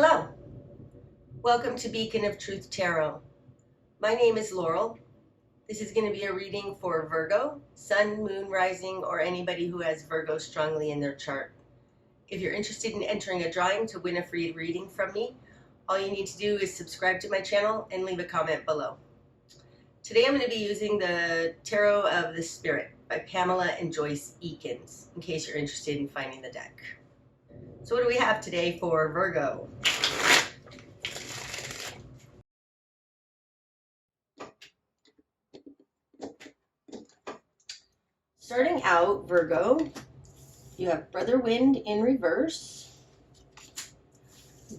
Hello, welcome to Beacon of Truth Tarot. My name is Laurel. This is going to be a reading for Virgo, Sun, Moon, Rising, or anybody who has Virgo strongly in their chart. If you're interested in entering a drawing to win a free reading from me, all you need to do is subscribe to my channel and leave a comment below. Today I'm going to be using the Tarot of the Spirit by Pamela and Joyce Eakins, in case you're interested in finding the deck. So what do we have today for Virgo? Starting out, Virgo, you have Brother Wind in reverse,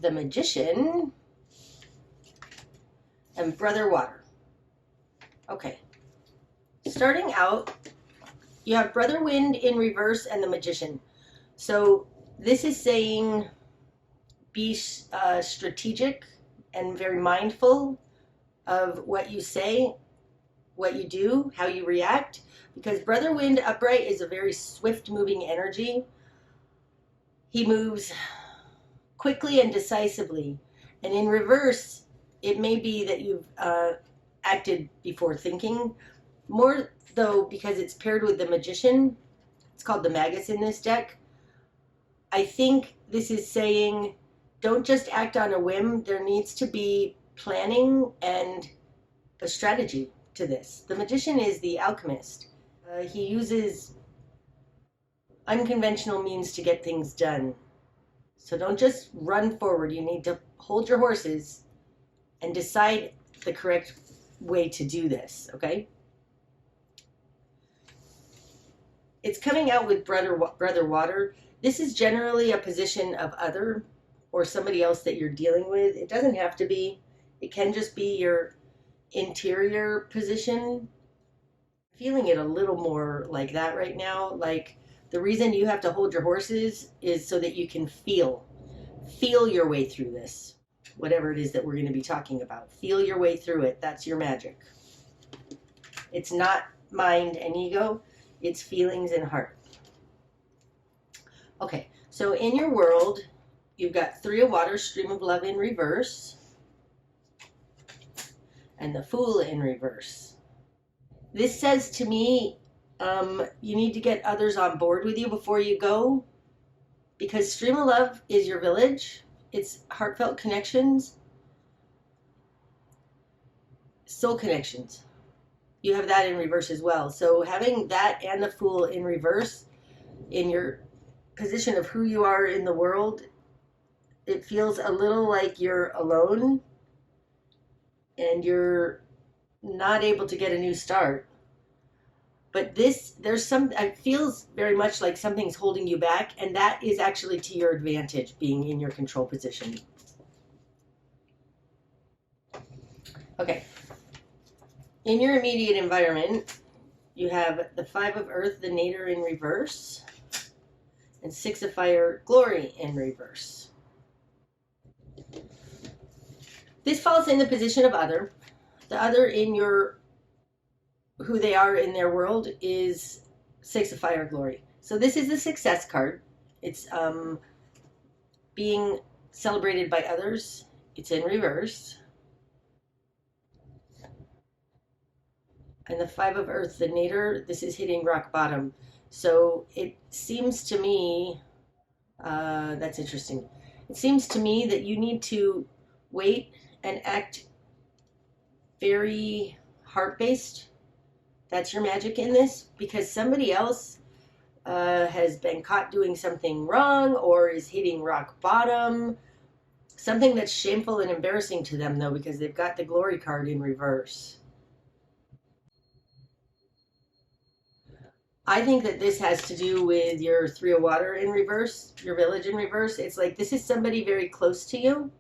the Magician, and Brother Water. Okay. Starting out, you have Brother Wind in reverse and the Magician. So this is saying be strategic and very mindful of what you say, what you do, how you react, because Brother Wind upright is a very swift moving energy. He moves quickly and decisively, and in reverse it may be that you've acted before thinking, more though because it's paired with the Magician. It's called the Magus in this deck. I think this is saying don't just act on a whim. There needs to be planning and a strategy to this. The Magician is the alchemist. He uses unconventional means to get things done. So don't just run forward. You need to hold your horses and decide the correct way to do this, okay? It's coming out with Brother Water. This is generally a position of other or somebody else that you're dealing with. It doesn't have to be. It can just be your interior position. Feeling it a little more like that right now. Like the reason you have to hold your horses is so that you can feel your way through this, whatever it is that we're going to be talking about. Feel your way through it. That's your magic. It's not mind and ego, it's feelings and heart. Okay, so in your world you've got Three of Water, Stream of Love in reverse, and the Fool in reverse. This says to me, you need to get others on board with you before you go, because Stream of Love is your village. It's heartfelt connections, soul connections. You have that in reverse as well. So having that and the Fool in reverse in your position of who you are in the world, it feels a little like you're alone and you're not able to get a new start. But it feels very much like something's holding you back, and that is actually to your advantage, being in your control position. Okay. In your immediate environment, you have the Five of Earth, the Nadir in reverse, and Six of Fire, Glory in reverse. This falls in the position of other. The other in your, who they are in their world, is Six of Fire, Glory. So this is the success card. It's being celebrated by others. It's in reverse. And the Five of Earth, the Nadir, this is hitting rock bottom. So it seems to me, that's interesting. It seems to me that you need to wait and act very heart-based. That's your magic in this, because somebody else has been caught doing something wrong or is hitting rock bottom. Something that's shameful and embarrassing to them, though, because they've got the Glory card in reverse. I think that this has to do with your Three of Water in reverse, your village in reverse. It's like this is somebody very close to you,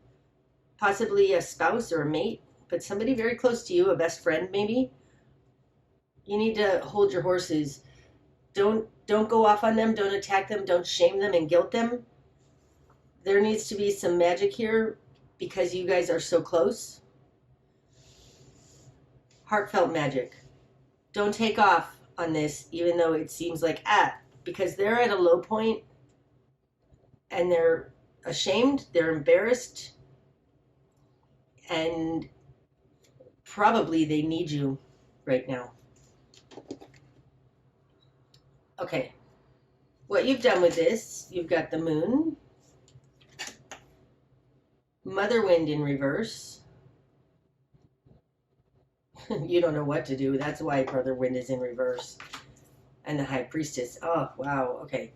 possibly a spouse or a mate, but somebody very close to you, a best friend maybe. You need to hold your horses. Don't go off on them. Don't attack them. Don't shame them and guilt them. There needs to be some magic here because you guys are so close. Heartfelt magic. Don't take off on this, even though it seems like because they're at a low point and they're ashamed, they're embarrassed, and probably they need you right now. Okay, what you've done with this, you've got the moon, mother wind in reverse. You don't know what to do. That's why brother wind is in reverse. And the high priestess. Oh, wow. Okay.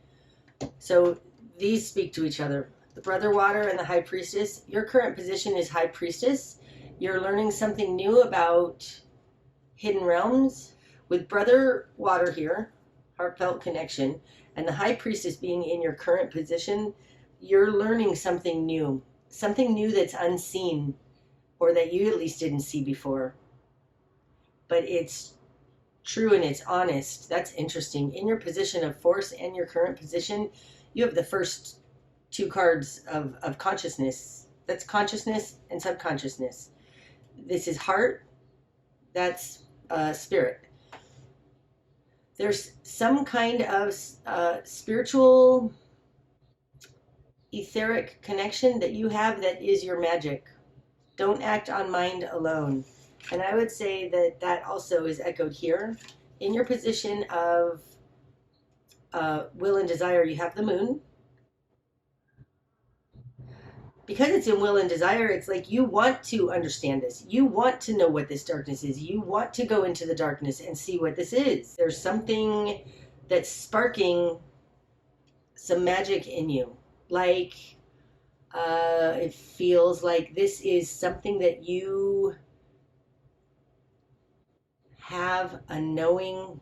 So these speak to each other. The brother water and the high priestess. Your current position is high priestess. You're learning something new about hidden realms. With brother water here, heartfelt connection, and the high priestess being in your current position, you're learning something new that's unseen, or that you at least didn't see before. But it's true and it's honest. That's interesting. In your position of force and your current position, you have the first two cards of consciousness. That's consciousness and subconsciousness. This is heart. That's spirit. There's some kind of spiritual, etheric connection that you have that is your magic. Don't act on mind alone. And I would say that that also is echoed here. In your position of will and desire, you have the moon. Because it's in will and desire, it's like you want to understand this. You want to know what this darkness is. You want to go into the darkness and see what this is. There's something that's sparking some magic in you. Like, it feels like this is something that you have a knowing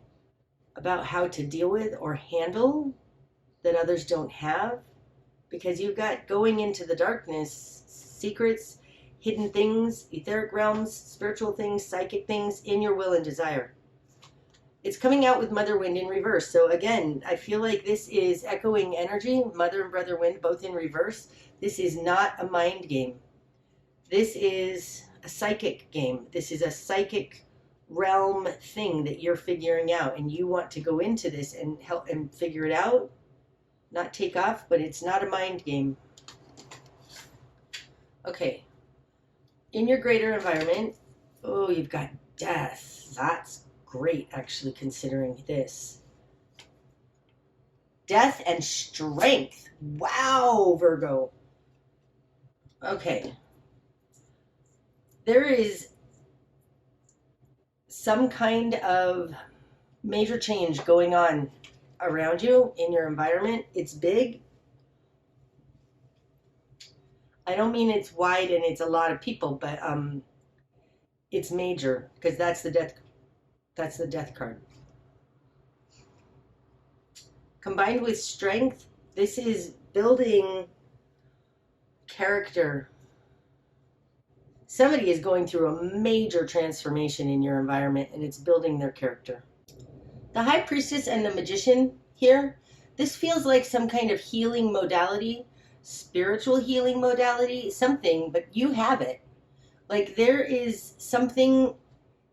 about how to deal with or handle that others don't have, because you've got going into the darkness, secrets, hidden things, etheric realms, spiritual things, psychic things in your will and desire. It's coming out with mother wind in reverse. So again, I feel like this is echoing energy, mother and brother wind both in reverse. This is not a mind game. This is a psychic game. This is a psychic realm thing that you're figuring out, and you want to go into this and help and figure it out, not take off, but it's not a mind game. Okay, in your greater environment, oh, you've got death. That's great, actually, considering this. Death and strength. Wow, Virgo. Okay, there is some kind of major change going on around you in your environment. It's big. I don't mean it's wide and it's a lot of people, but it's major, because that's the death card. Combined with strength, this is building character. Somebody is going through a major transformation in your environment, and it's building their character. The high priestess and the magician here, this feels like some kind of healing modality, spiritual healing modality, something, but you have it. Like, there is something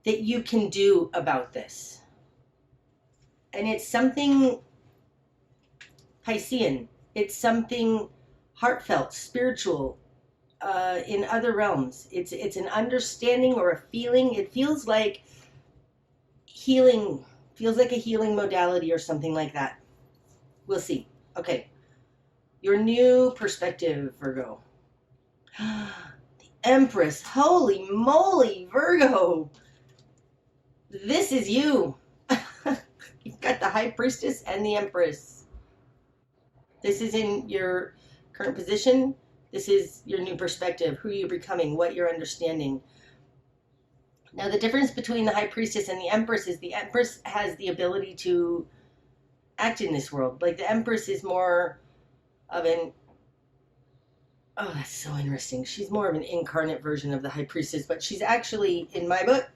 that you can do about this. And it's something Piscean. It's something heartfelt, spiritual, in other realms. It's an understanding or a feeling. It feels like healing, feels like a healing modality or something like that. We'll see. Okay. Your new perspective, Virgo. The Empress. Holy moly, Virgo. This is you. You've got the High Priestess and the Empress. This is in your current position. This is your new perspective, who you're becoming, what you're understanding. Now, the difference between the High Priestess and the Empress is the Empress has the ability to act in this world. Like, the Empress is more of an, oh, that's so interesting. She's more of an incarnate version of the High Priestess, but she's actually, in my book,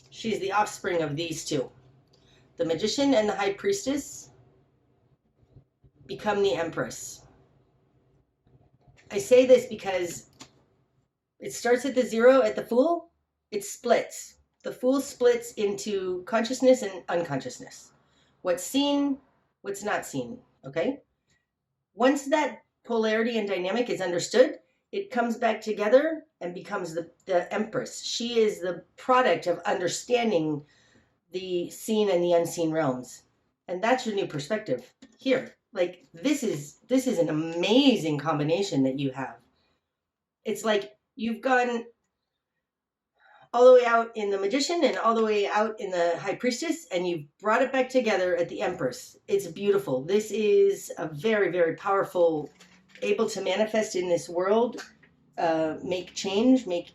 she's the offspring of these two. The Magician and the High Priestess become the Empress. I say this because it starts at the zero, at the Fool. It splits. The Fool splits into consciousness and unconsciousness. What's seen, what's not seen, okay? Once that polarity and dynamic is understood, it comes back together and becomes the Empress. She is the product of understanding the seen and the unseen realms. And that's your new perspective here. Like this is an amazing combination that you have. It's like you've gone all the way out in the Magician and all the way out in the High Priestess, and you've brought it back together at the Empress. It's beautiful. This is a very, very powerful, able to manifest in this world, make change, make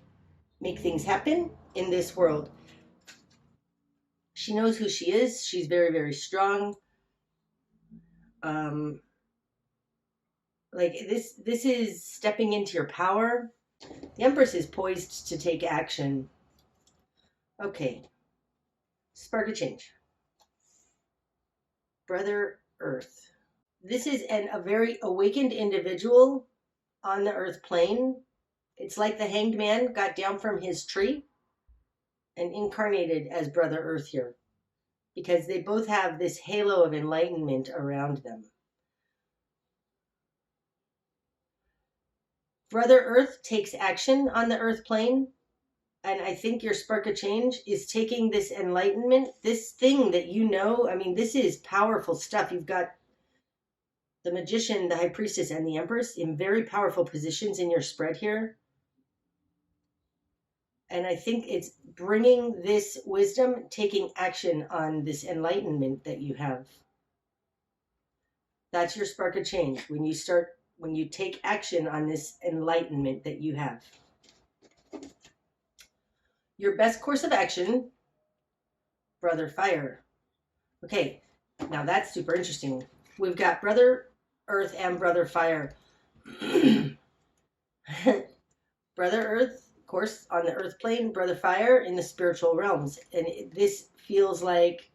things happen in this world. She knows who she is. She's very, very strong. Like this is stepping into your power. The Empress is poised to take action. Okay. Spark of change. Brother Earth. This is a very awakened individual on the Earth plane. It's like the Hanged Man got down from his tree and incarnated as Brother Earth here, because they both have this halo of enlightenment around them. Brother Earth takes action on the Earth plane, and I think your spark of change is taking this enlightenment, this thing that you know. I mean, this is powerful stuff. You've got the Magician, the High Priestess, and the Empress in very powerful positions in your spread here. And I think it's bringing this wisdom, taking action on this enlightenment that you have. That's your spark of change. When you take action on this enlightenment that you have. Your best course of action, Brother Fire. Okay, now that's super interesting. We've got Brother Earth and Brother Fire. Brother Earth, of course, on the Earth plane, Brother Fire in the spiritual realms. And this feels like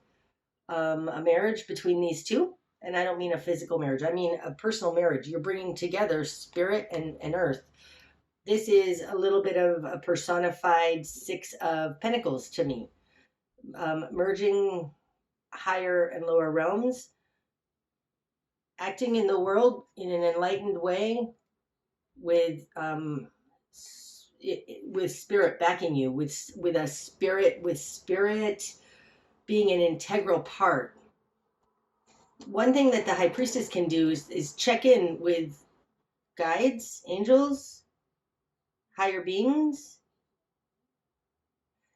a marriage between these two. And I don't mean a physical marriage. I mean a personal marriage. You're bringing together spirit and earth. This is a little bit of a personified Six of Pentacles to me. Merging higher and lower realms. Acting in the world in an enlightened way with spirit backing you, with spirit being an integral part. One thing that the High Priestess can do is check in with guides, angels, higher beings.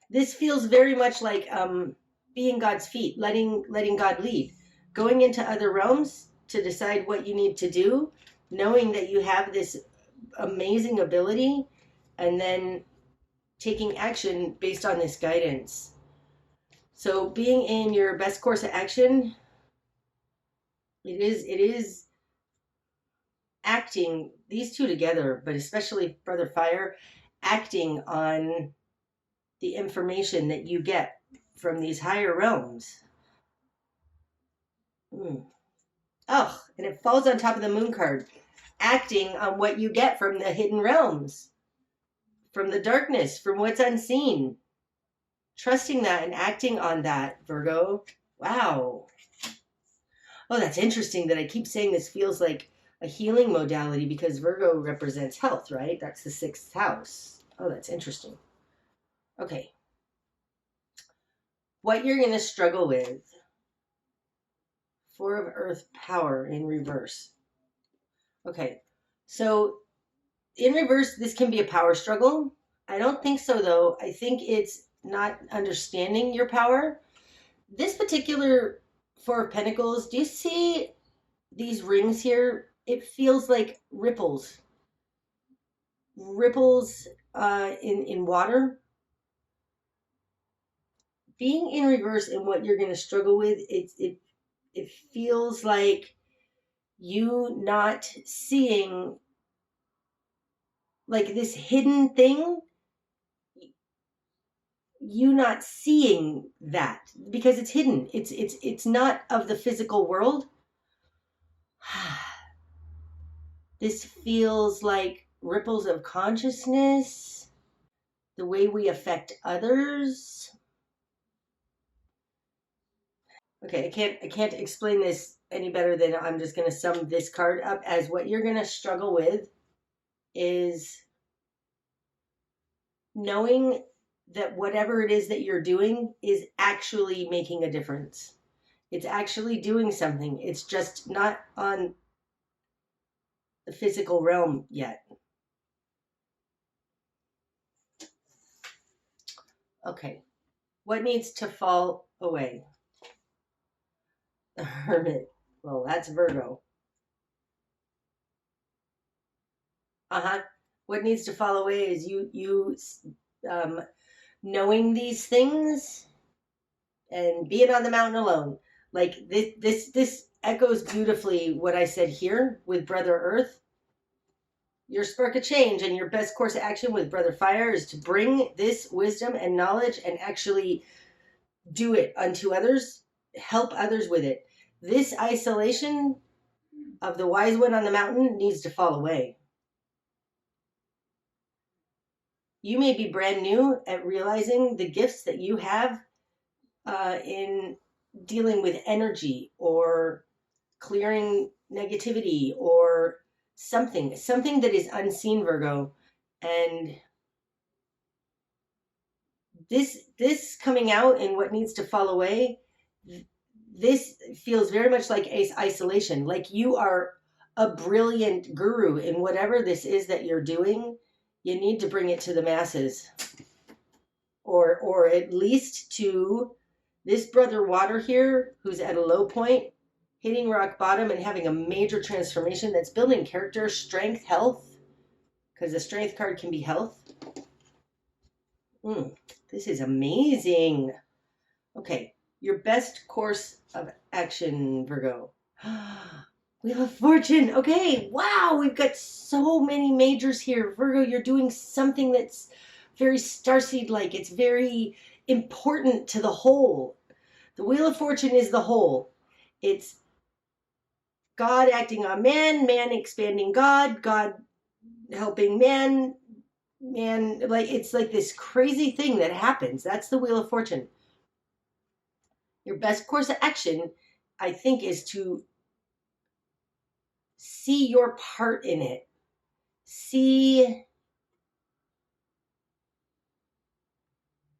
This feels very much like being God's feet, letting God lead, going into other realms to decide what you need to do, knowing that you have this amazing ability, and then taking action based on this guidance. So being in your best course of action, it is acting, these two together, but especially Brother Fire, acting on the information that you get from these higher realms. Oh, and it falls on top of the Moon card. Acting on what you get from the hidden realms, from the darkness, from what's unseen. Trusting that and acting on that, Virgo. Wow. Oh, that's interesting that I keep saying this feels like a healing modality because Virgo represents health, right? That's the 6th house. Oh, that's interesting. Okay. What you're going to struggle with. 4 of Earth power in reverse. Okay. So in reverse, this can be a power struggle. I don't think so, though. I think it's not understanding your power. This particular 4 of Pentacles, do you see these rings here? It feels like ripples. Ripples in water. Being in reverse and what you're going to struggle with, it feels like you not seeing like this hidden thing, you not seeing that because it's hidden. It's not of the physical world. This feels like ripples of consciousness, the way we affect others. Okay, I can't explain this any better than I'm just going to sum this card up as what you're going to struggle with is knowing that whatever it is that you're doing is actually making a difference. It's actually doing something. It's just not on the physical realm yet. Okay. What needs to fall away? The Hermit. Well, that's Virgo. What needs to fall away is you knowing these things and being on the mountain alone. Like this echoes beautifully what I said here with Brother Earth. Your spark of change and your best course of action with Brother Fire is to bring this wisdom and knowledge and actually do it unto others, help others with it. This isolation of the wise one on the mountain needs to fall away. You may be brand new at realizing the gifts that you have in dealing with energy or clearing negativity or something that is unseen, Virgo. And this coming out and what needs to fall away, this feels very much like isolation. Like you are a brilliant guru in whatever this is that you're doing. You need to bring it to the masses, or at least to this brother water here, who's at a low point, hitting rock bottom and having a major transformation that's building character, strength, health, because the strength card can be health. This is amazing. Okay, your best course of action, Virgo. Wheel of Fortune. Okay, wow, we've got so many majors here. Virgo, you're doing something that's very starseed-like. It's very important to the whole. The Wheel of Fortune is the whole. It's God acting on man, man expanding God, God helping man, man, like it's like this crazy thing that happens. That's the Wheel of Fortune. Your best course of action, I think, is to see your part in it.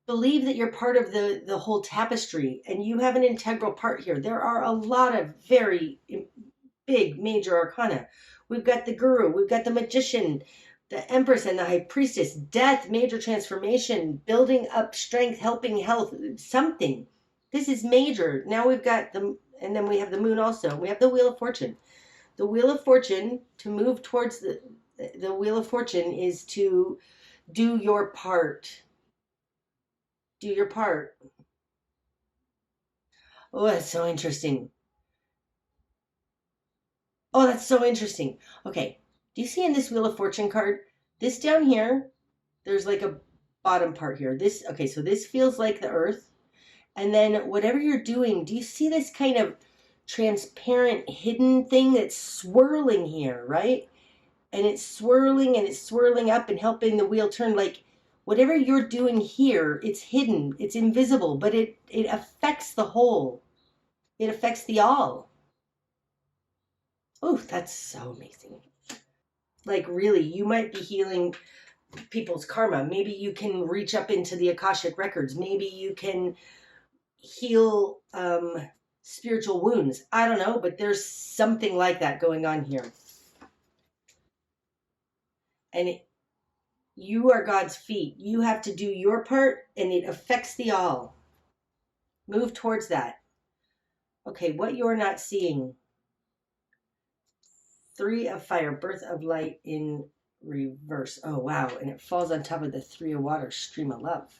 Believe that you're part of the whole tapestry and you have an integral part here. There are a lot of very big major arcana. We've got the Guru, we've got the Magician, the Empress and the High Priestess, death, major transformation, building up strength, helping health, something. This is major. Now we've got and then we have the Moon also. We have the Wheel of Fortune. The Wheel of Fortune, to move towards the Wheel of Fortune is to do your part. Do your part. Oh, that's so interesting. Oh, that's so interesting. Okay. Do you see in this Wheel of Fortune card, this down here, there's like a bottom part here. Okay, so this feels like the earth. And then whatever you're doing, do you see this kind of transparent hidden thing that's swirling here, right? And it's swirling up and helping the wheel turn. Like whatever you're doing here, it's hidden, it's invisible, but it affects the whole. It affects the all. Oh, that's so amazing. Like really, you might be healing people's karma. Maybe you can reach up into the Akashic records. Maybe you can heal spiritual wounds. I don't know, but there's something like that going on here. And you are God's feet. You have to do your part, and it affects the all. Move towards that. Okay, what you're not seeing. 3 of Fire, Birth of Light in reverse. Oh, wow. And it falls on top of the 3 of Water, Stream of Love.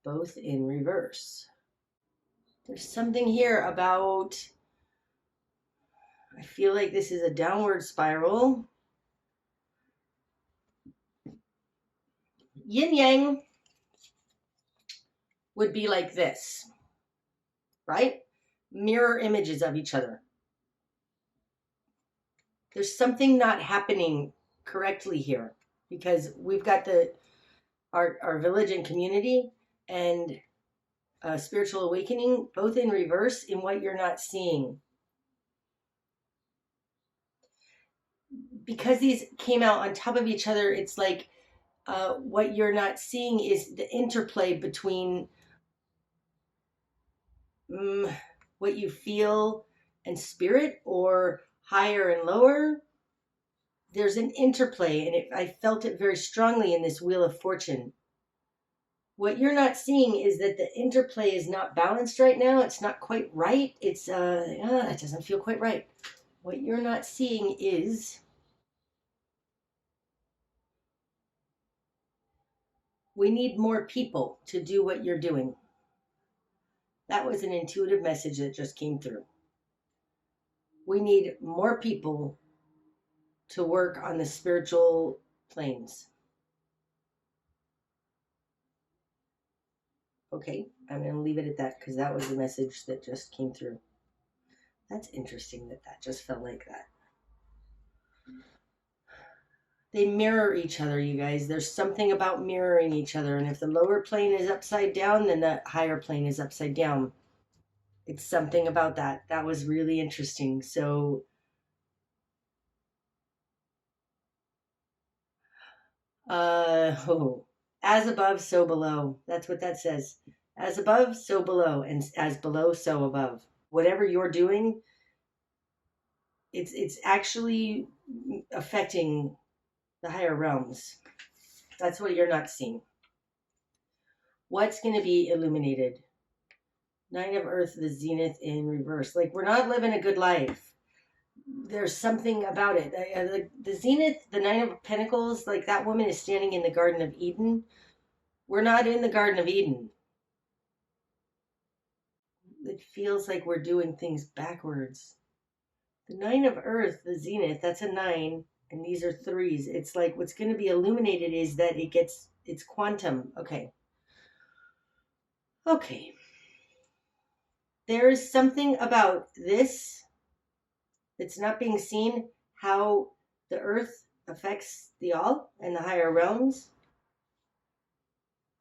Both in reverse. There's something here about, I feel like this is a downward spiral. Yin Yang would be like this, right? Mirror images of each other. There's something not happening correctly here because we've got our village and community, and spiritual awakening, both in reverse in what you're not seeing. Because these came out on top of each other, it's like what you're not seeing is the interplay between what you feel and spirit, or higher and lower. There's an interplay, and I felt it very strongly in this Wheel of Fortune. What you're not seeing is that the interplay is not balanced right now. It's not quite right. It doesn't feel quite right. What you're not seeing is we need more people to do what you're doing. That was an intuitive message that just came through. We need more people to work on the spiritual planes. Okay, I'm going to leave it at that because that was the message that just came through. That's interesting that just felt like that. They mirror each other, you guys. There's something about mirroring each other. And if the lower plane is upside down, then the higher plane is upside down. It's something about that. That was really interesting. So, as above, so below. That's what that says. As above, so below. And as below, so above. Whatever you're doing, it's actually affecting the higher realms. That's what you're not seeing. What's going to be illuminated? Nine of Earth, the Zenith in reverse. Like, we're not living a good life. There's something about it. The Zenith, the Nine of Pentacles, like that woman is standing in the Garden of Eden. We're not in the Garden of Eden. It feels like we're doing things backwards. The Nine of Earth, the Zenith, that's a 9, and these are 3s. It's like what's going to be illuminated is that it's quantum. Okay. Okay. There is something about this that's not being seen, how the Earth affects the all and the higher realms.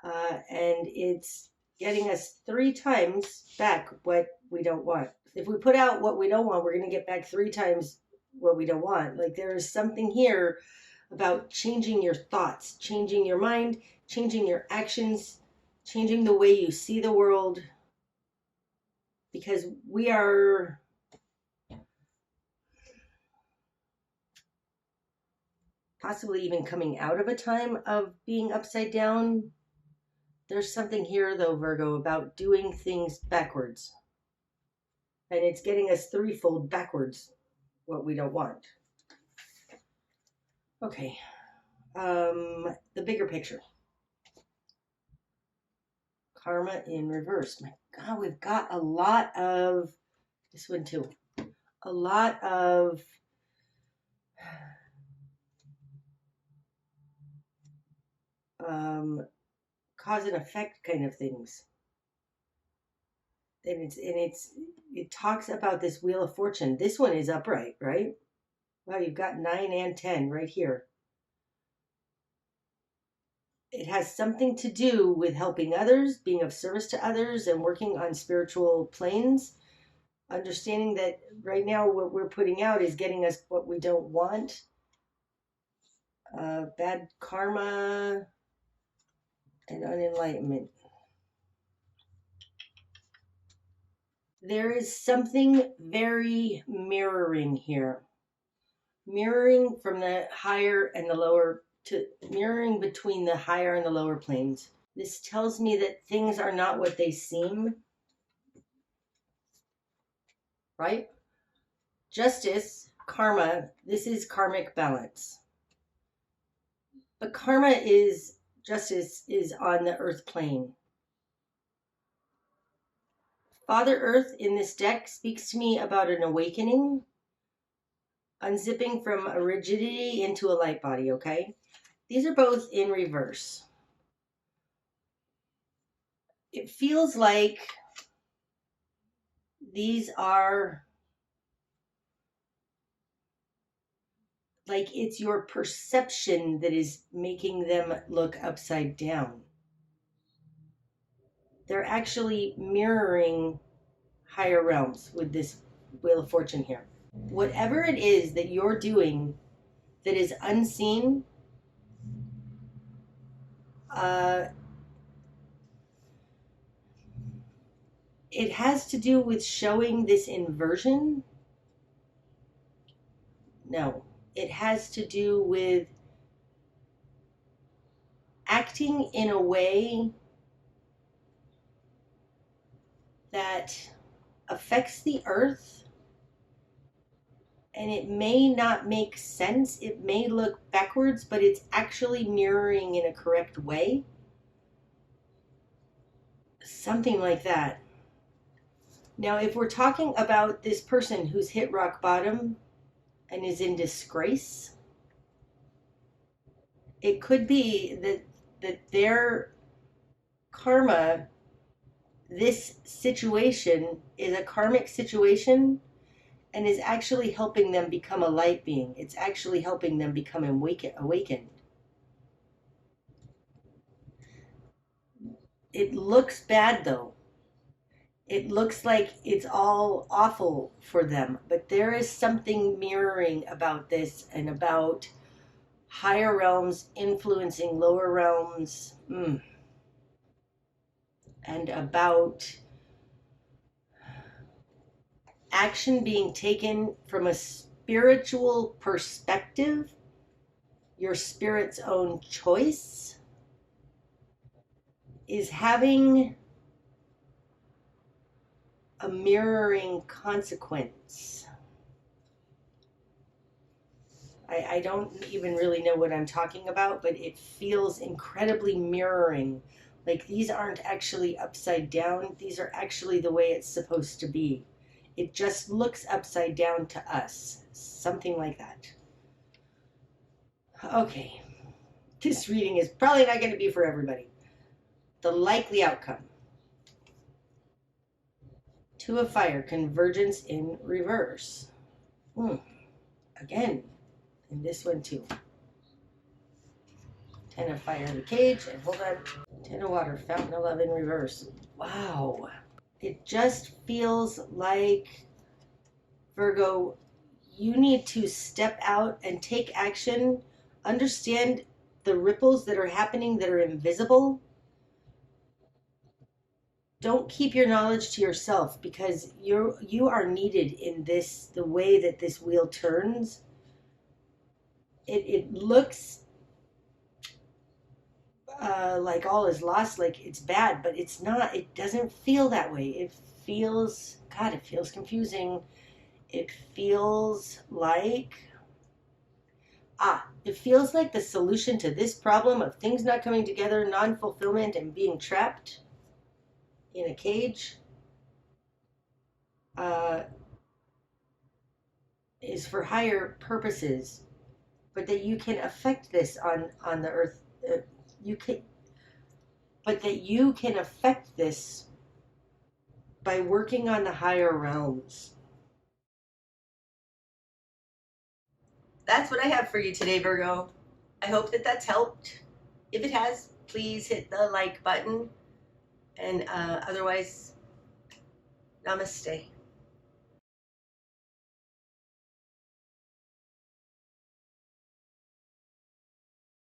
And it's getting us 3 times back what we don't want. If we put out what we don't want, we're going to get back 3 times what we don't want. Like, there is something here about changing your thoughts, changing your mind, changing your actions, changing the way you see the world. Because we are possibly even coming out of a time of being upside down. There's something here, though, Virgo, about doing things backwards. And it's getting us 3-fold backwards what we don't want. Okay. The bigger picture. Karma in reverse. My God, we've got a lot of... This one, too. A lot of... cause and effect kind of things. And it talks about this Wheel of Fortune. This one is upright, right? Wow, you've got 9 and 10 right here. It has something to do with helping others, being of service to others, and working on spiritual planes. Understanding that right now what we're putting out is getting us what we don't want. Bad karma and unenlightenment. There is something very mirroring here. Mirroring from the higher and the lower, to mirroring between the higher and the lower planes. This tells me that things are not what they seem, right? Justice, karma, this is karmic balance. But karma is, justice is on the earth plane. Father Earth in this deck speaks to me about an awakening, unzipping from a rigidity into a light body, okay? These are both in reverse. It feels like these are like it's your perception that is making them look upside down. they're actually mirroring higher realms with this Wheel of Fortune here. Whatever it is that you're doing that is unseen, it has to do with showing this inversion. No, it has to do with acting in a way that affects the earth, and it may not make sense. It may look backwards, but it's actually mirroring in a correct way. Something like that. Now, if we're talking about this person who's hit rock bottom and is in disgrace, it could be that their karma, this situation is a karmic situation and is actually helping them become a light being. It's actually helping them become awakened. It looks bad though. It looks like it's all awful for them, but there is something mirroring about this and about higher realms influencing lower realms, and about action being taken from a spiritual perspective, your spirit's own choice, is having a mirroring consequence. I don't even really know what I'm talking about, but it feels incredibly mirroring. Like these aren't actually upside down. These are actually the way it's supposed to be. It just looks upside down to us. Something like that. Okay. This reading is probably not going to be for everybody. The likely outcome. Two of Fire, convergence in reverse. Again, in this one too. Ten of Fire in the cage, and hold on. Ten of Water, Fountain of Love in reverse. Wow. It just feels like, Virgo, you need to step out and take action. Understand the ripples that are happening that are invisible. Don't keep your knowledge to yourself, because you are needed in this, the way that this wheel turns. It looks like all is lost, like it's bad, but it's not. It doesn't feel that way. It feels, God, it feels confusing. It feels like, it feels like the solution to this problem of things not coming together, non-fulfillment, and being trapped in a cage, is for higher purposes, but that you can affect this on the earth. But that you can affect this by working on the higher realms. That's what I have for you today, Virgo. I hope that that's helped. If it has, please hit the like button. And otherwise, namaste.